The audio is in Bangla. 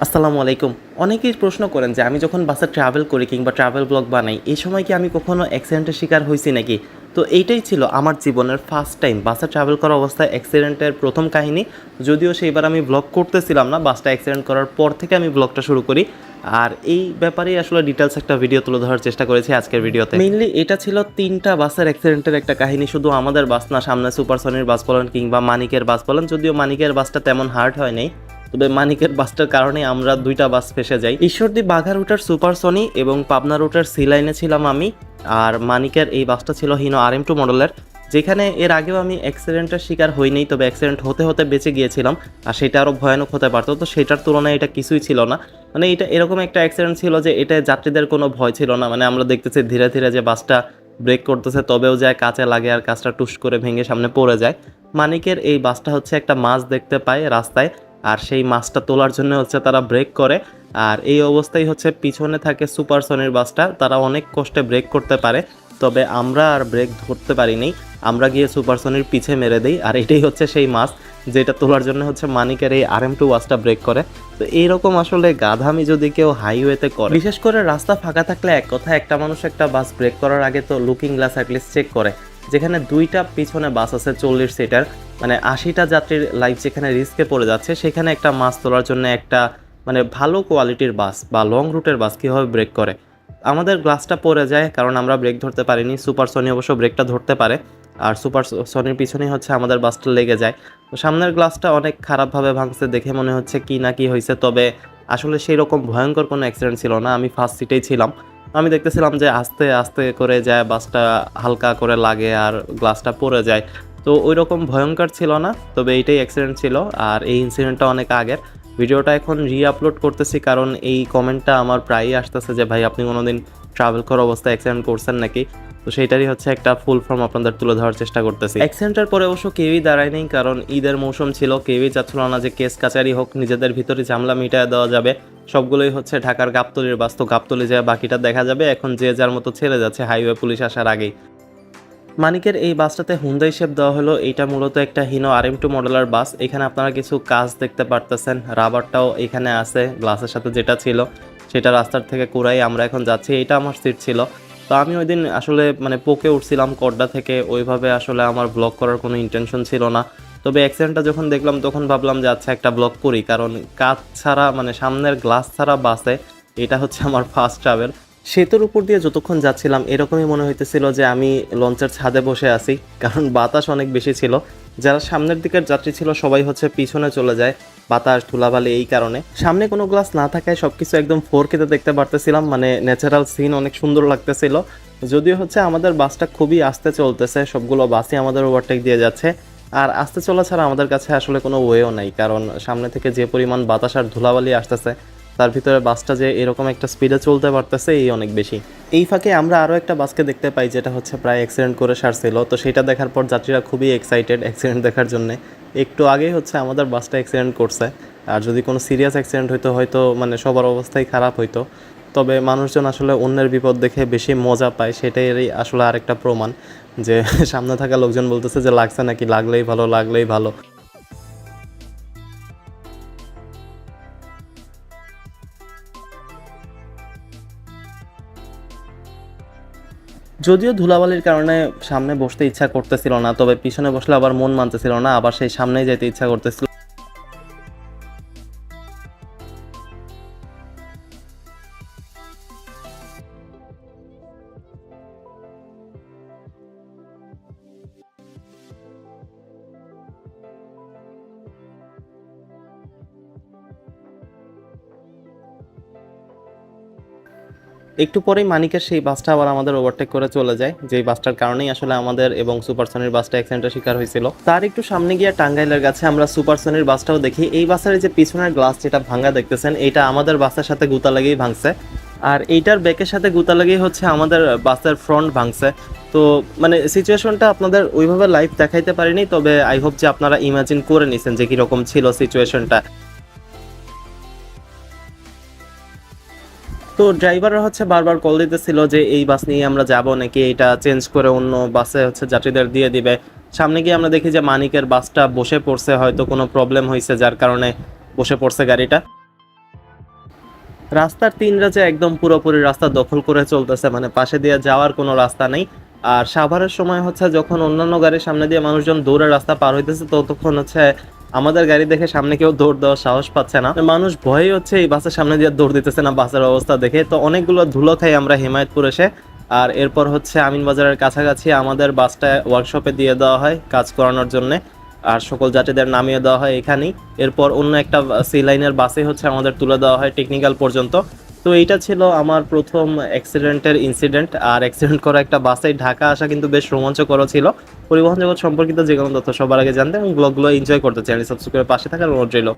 আসসালামু আলাইকুম। অনেকেই প্রশ্ন করেন যে আমি যখন বাসে ট্রাভেল করি কিংবা ট্রাভেল ব্লগ বানাই, এই সময় কি আমি কখনো অ্যাক্সিডেন্টের শিকার হইছি নাকি? তো এইটাই ছিল আমার জীবনের ফার্স্ট টাইম বাসে ট্রাভেল করা অবস্থায় অ্যাক্সিডেন্টের প্রথম কাহিনী। যদিও সেইবার আমি ব্লগ করতেছিলাম না, বাসটা অ্যাক্সিডেন্ট করার পর থেকে আমি ব্লগটা শুরু করি। আর এই ব্যাপারেই আসলে ডিটেলস একটা ভিডিও তুলে ধরার চেষ্টা করেছি আজকের ভিডিওতে। মেইনলি এটা ছিল ৩টা বাসের অ্যাক্সিডেন্টের একটা কাহিনী। শুধু আমাদের বাস না, সামনে সুপারসনির বাস বলেন কিংবা মানিকের বাস বলেন, যদিও মানিকের বাসটা তেমন হার্ড হয় নাই, তবে মানিকের বাসটার কারণে আমরা 2টা বাস ফেসে যাই। ঈশ্বরদী বাঘা রুটার সুপারসনি এবং পাবনা রুটার সি লাইনে ছিলাম আমি। আর মানিকের এই বাসটা ছিল হিনো RM2 মডেলের, যেখানে এর আগেও আমি অ্যাক্সিডেন্টের শিকার হইনি, তবে অ্যাক্সিডেন্ট হতে হতে বেঁচে গিয়েছিলাম। আর সেটা আরও ভয়ানক হতে পারতো, তো সেটার তুলনায় এটা কিছুই ছিল না। মানে এটা এরকম একটা অ্যাক্সিডেন্ট ছিল যে এটা যাত্রীদের কোনো ভয় ছিল না। মানে আমরা দেখতেছি ধীরে ধীরে যে বাসটা ব্রেক করতেছে, তবেও যায় কাঁচে লাগে আর কাঁচটা টুস করে ভেঙে সামনে পড়ে যায়। মানিকের এই বাসটা হচ্ছে একটা মাছ দেখতে পায় রাস্তায়, আর সেই মাছটা তোলার জন্য হচ্ছে তারা ব্রেক করে। আর এই অবস্থায় হচ্ছে পিছনে থাকে সুপারসনির বাসটা, তারা অনেক কষ্টে ব্রেক করতে পারে, তবে আমরা আর ব্রেক ধরতে পারিনি। আমরা গিয়ে সুপারসনির পিছে মেরে দিই, আর এটাই হচ্ছে সেই মাছ যেটা তোলার জন্য হচ্ছে মানিকের এই RM2 বাসটা ব্রেক করে। তো এইরকম আসলে গাধামি যদি কেউ হাইওয়েতে করে, বিশেষ করে রাস্তা ফাঁকা থাকলে এক কথা, একটা মানুষ একটা বাস ব্রেক করার আগে তো লুকিং গ্লাস অ্যাটলিস্ট চেক করে। যেখানে 2টা পিছনে বাস আছে 40 সিটার, মানে 80টা যাত্রীর লাইফ যেখানে রিস্কে পড়ে যাচ্ছে, সেখানে একটা মাছ তোলার জন্য একটা মানে ভালো কোয়ালিটির বাস বা লং রুটের বাস কীভাবে ব্রেক করে। আমাদের গ্লাসটা পড়ে যায় কারণ আমরা ব্রেক ধরতে পারিনি। সুপারসনি অবশ্য ব্রেকটা ধরতে পারে, আর সুপারসনির পিছনেই হচ্ছে আমাদের বাসটা লেগে যায়। তো সামনের গ্লাসটা অনেক খারাপভাবে ভাঙছে, দেখে মনে হচ্ছে কি না কি হয়েছে, তবে আসলে সেই রকম ভয়ঙ্কর কোনো অ্যাক্সিডেন্ট ছিল না। আমি ফার্স্ট সিটেই ছিলাম, আমি দেখতেছিলাম যে আস্তে আস্তে করে যায় বাসটা, হালকা করে লাগে আর গ্লাসটা পড়ে যায়। তো ওই রকম ভয়ঙ্কর ছিল না, তবে এইটাই অ্যাক্সিডেন্ট ছিল। আর এই ইনসিডেন্টটা অনেক আগের। ভিডিওটা এখন আপলোড করতেছি কারণ এই কমেন্টটা আমার প্রায়ই আসতেছে যে ভাই আপনি কোনোদিন ট্রাভেল করা অবস্থায় অ্যাক্সিডেন্ট করছেন নাকি। তো সেইটারই হচ্ছে একটা ফুল ফর্ম আপনাদের তুলে ধরার চেষ্টা করতেছি। অ্যাক্সিডেন্টের পরে অবশ্য কেউই দাঁড়ায়নি, কারণ ঈদের মৌসুম ছিল, কেউই চাচ্ছিল না যে কেস কাচারি হোক, নিজেদের ভিতরে ঝামেলা মিটায় দেওয়া যাবে। সবগুলোই হচ্ছে ঢাকার গাবতলীর বাস, তো গাবতলী যায় বাকিটা দেখা যাবে। এখন যে যার মতো ছেড়ে যাচ্ছে হাইওয়ে পুলিশ আসার আগেই। মানিকের এই বাসটাতে হুন্দাই শেপ দেওয়া হলো। এইটা মূলত একটা হিনো RM2 মডেলের বাস। এখানে আপনারা কিছু কাজ দেখতে পারতেছেন, রাবারটাও এখানে আছে গ্লাসের সাথে, যেটা ছিল সেটা রাস্তার থেকে কুড়াই আমরা এখন যাচ্ছি। এইটা আমার সিট ছিল। তো আমি ওই দিন আসলে মানে পোকে উঠছিলাম কড্ডা থেকে, ওইভাবে আসলে আমার ব্লগ করার কোনো ইন্টেনশন ছিল না। তবে অ্যাক্সিডেন্টটা যখন দেখলাম তখন ভাবলাম যে আচ্ছা একটা ব্লগ করি, কারণ কাচ ছাড়া মানে সামনের গ্লাস ছাড়া বাসে এটা হচ্ছে আমার ফার্স্ট ট্রাভেল। সেতুর উপর দিয়ে যতক্ষণ যাচ্ছিলাম এরকমই মনে হইতেছিল যে আমি লঞ্চের ছাদে বসে আছি, কারণ বাতাস অনেক বেশি ছিল। যারা সামনের দিকের যাত্রী ছিল সবাই হচ্ছে পিছনে চলে যায়, বাতাস ধুলাবালি এই কারণে। সামনে কোনো গ্লাস না থাকায় সবকিছু একদম 4K-তে দেখতে পারতেছিলাম, মানে ন্যাচারাল সিন অনেক সুন্দর লাগতেছিল। যদিও হচ্ছে আমাদের বাসটা খুবই আস্তে চলতেছে, সবগুলো বাসই আমাদের ওভারটেক দিয়ে যাচ্ছে। আর আস্তে চলা ছাড়া আমাদের কাছে আসলে কোনো ওয়েও নাই, কারণ সামনে থেকে যে পরিমাণ বাতাস আর ধুলাবালি আসতেছে, তার ভিতরে বাসটা যে এরকম একটা স্পিডে চলতে পারতেছে এই অনেক বেশি। এই ফাঁকে আমরা আরও একটা বাসকে দেখতে পাই, যেটা হচ্ছে প্রায় অ্যাক্সিডেন্ট করে সারছিল। তো সেটা দেখার পর যাত্রীরা খুবই এক্সাইটেড অ্যাক্সিডেন্ট দেখার জন্য। একটু আগেই হচ্ছে আমাদের বাসটা অ্যাক্সিডেন্ট করছে, আর যদি কোনো সিরিয়াস অ্যাক্সিডেন্ট হইতো হয়তো মানে সবার অবস্থাই খারাপ হইতো। তবে মানুষজন আসলে অন্যের বিপদ দেখে বেশি মজা পায়, সেটাই আসলে আরেকটা প্রমাণ যে সামনে থাকা লোকজন বলতেছে যে লাগছে নাকি, লাগলেই ভালো, লাগলেই ভালো। যদিও ধুলাবালির কারণে সামনে বসতে ইচ্ছা করতেছিল না, তবে পিছনে বসলে আবার মন মানতেছিল না, আবার সেই সামনেই যেতে ইচ্ছা করতেছিল। একটু পরেই মানিকের সেই বাসটা আবার আমাদের ওভারটেক করে চলে যায়, যেই বাসটার কারণেই আসলে আমাদের এবং সুপারসনির বাসটা অ্যাক্সিডেন্টের শিকার হয়েছিল। তার একটু সামনে গিয়ে টাঙ্গাইলের কাছে আমরা সুপারসনির বাসটাও দেখি। এই বাসের যে পিছনের গ্লাস যেটা ভাঙা দেখতেছেন, এটা আমাদের বাসের সাথে গুতা লাগিয়েই ভাঙছে, আর এইটার ব্যাকের সাথে গুতা লাগিয়ে হচ্ছে আমাদের বাসের ফ্রন্ট ভাঙছে। তো মানে সিচুয়েশনটা আপনাদের ওইভাবে লাইভ দেখাইতে পারিনি, তবে আই হোপ যে আপনারা ইমাজিন করে নিছেন যে কীরকম ছিল সিচুয়েশনটা। তো ড্রাইভাররা হচ্ছে বারবার কল দিতেছিল যে এই বাস নিয়ে আমরা যাব নাকি, এটা চেঞ্জ করে অন্য বাসে হচ্ছে যাত্রীদের দিয়ে দিবে। সামনে গিয়ে আমরা দেখি যে মানিকের বাসটা বসে পড়ছে, হয়তো কোনো প্রবলেম হয়েছে যার কারণে বসে পড়ছে গাড়িটা। রাস্তার ৩ রাজে একদম পুরোপুরি রাস্তা দখল করে চলতেছে, মানে পাশে দিয়ে যাওয়ার কোনো রাস্তা নেই। আর সাভারের সময় হচ্ছে যখন অন্যান্য গাড়ির সামনে দিয়ে মানুষজন দৌড়ে রাস্তা পার হইতেছে, ততক্ষণ হচ্ছে আমাদের গাড়ি দেখে সামনে কেউ দৌড় দেওয়ার সাহস পাচ্ছে না। মানুষ ভয়ে হচ্ছে এই বাসের সামনে দিয়ে দৌড় দিতেছে না বাসের অবস্থা দেখে। তো অনেকগুলো ধুলো খাই আমরা হিমায়তপুর এসে। আর এরপর হচ্ছে আমিনবাজারের কাছাকাছি আমাদের বাসটা ওয়ার্কশপে দিয়ে দেওয়া হয় কাজ করানোর জন্যে। আর সকল যাত্রীদের নামিয়ে দেওয়া হয় এখানেই। এরপর অন্য একটা সি লাইনের বাসে হচ্ছে আমাদের তুলে দেওয়া হয় টেকনিক্যাল পর্যন্ত। তো এইটা ছিল আমার প্রথম অ্যাক্সিডেন্টের ইনসিডেন্ট। আর অ্যাক্সিডেন্ট করা একটা বাসে ঢাকা আসা কিন্তু বেশ রোমাঞ্চকর ছিল। পরিবহন জগৎ সম্পর্কিত যে কোনো তথ্য সবার আগে জানতে এবং ব্লগগুলো এনজয় করতে চ্যানেল সাবস্ক্রাইব করে পাশে থাকার অনুরোধ রইল।